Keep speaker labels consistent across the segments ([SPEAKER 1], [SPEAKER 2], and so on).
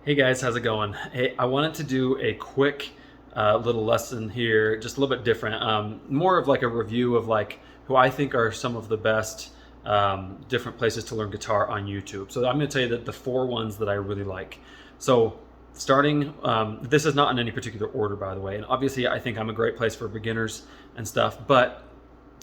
[SPEAKER 1] Hey guys, how's it going? Hey, I wanted to do a quick little lesson here, just a little bit different. More of like a review of like who I think are some of the best different places to learn guitar on YouTube. So I'm going to tell you that the four ones that I really like. So starting, this is not in any particular order, by the way. And obviously, I think I'm a great place for beginners and stuff. But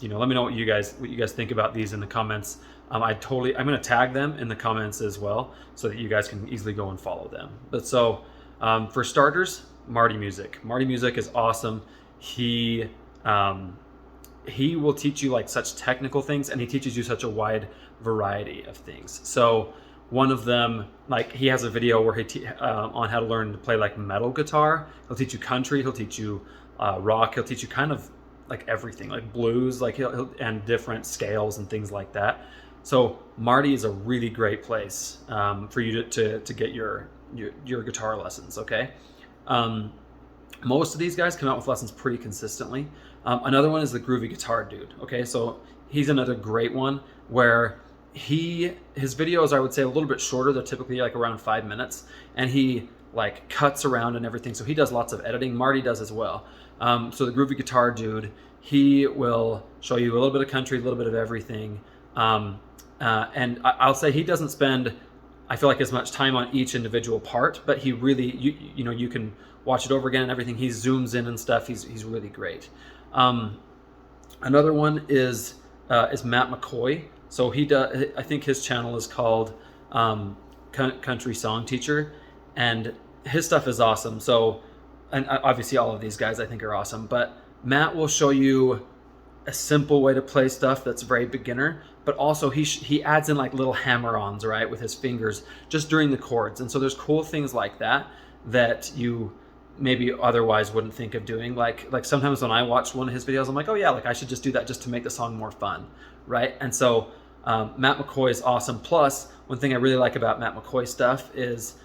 [SPEAKER 1] let me know what you guys think about these in the comments. I'm going to tag them in the comments as well, so that you guys can easily go and follow them. But so, for starters, Marty Music. Marty Music is awesome. He will teach you like such technical things, and he teaches you such a wide variety of things. So one of them, like he has a video where on how to learn to play like metal guitar. He'll teach you country. He'll teach you rock. He'll teach you kind of like everything, like blues, like and different scales and things like that. So Marty is a really great place for you to get your guitar lessons. Okay, most of these guys come out with lessons pretty consistently. Another one is the Groovy Guitar Dude. Okay, so he's another great one where his videos, I would say, a little bit shorter. They're typically like around 5 minutes, and he like cuts around and everything. So he does lots of editing. Marty does as well. So the Groovy Guitar Dude, he will show you a little bit of country, a little bit of everything. And I'll say he doesn't spend, I feel like, as much time on each individual part, but he really, you can watch it over again and everything. He zooms in and stuff. He's really great. Another one is Matt Mccoy. So he does, I think his channel is called Country Song Teacher, and his stuff is awesome. So, and obviously all of these guys I think are awesome, but Matt will show you a simple way to play stuff that's very beginner, but also he adds in like little hammer-ons, right, with his fingers just during the chords. And so there's cool things like that you maybe otherwise wouldn't think of doing. Like sometimes when I watch one of his videos, I'm like, oh yeah, like I should just do that just to make the song more fun, right? And so Matt Mccoy is awesome. Plus, one thing I really like about Matt McCoy stuff is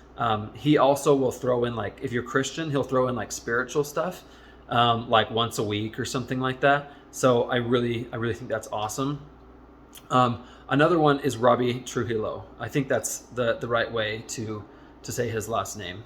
[SPEAKER 1] he also will throw in, like, if you're Christian, he'll throw in like spiritual stuff, like once a week or something like that. So I really think that's awesome. Another one is Robbie Trujillo. I think that's the right way to say his last name.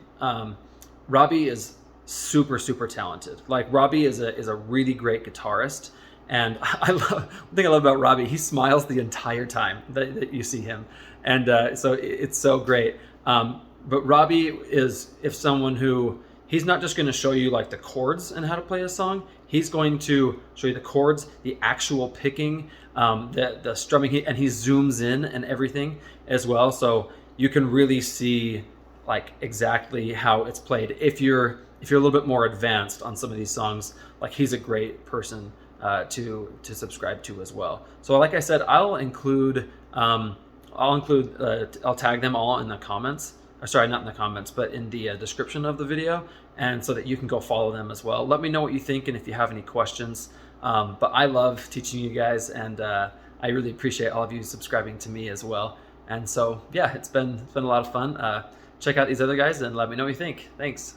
[SPEAKER 1] Robbie is super talented. Like Robbie is a really great guitarist, and one thing I love about Robbie, he smiles the entire time that you see him, and so it's so great. But Robbie is someone who, he's not just going to show you like the chords and how to play a song. He's going to show you the chords, the actual picking, the strumming, and he zooms in and everything as well. So you can really see like exactly how it's played. If you're a little bit more advanced on some of these songs, like he's a great person to subscribe to as well. So like I said, I'll tag them all in the comments. Sorry, not in the comments, but in the description of the video, and so that you can go follow them as well. Let me know what you think and if you have any questions. But I love teaching you guys, and I really appreciate all of you subscribing to me as well. And so yeah, it's been a lot of fun. Check out these other guys and let me know what you think. Thanks.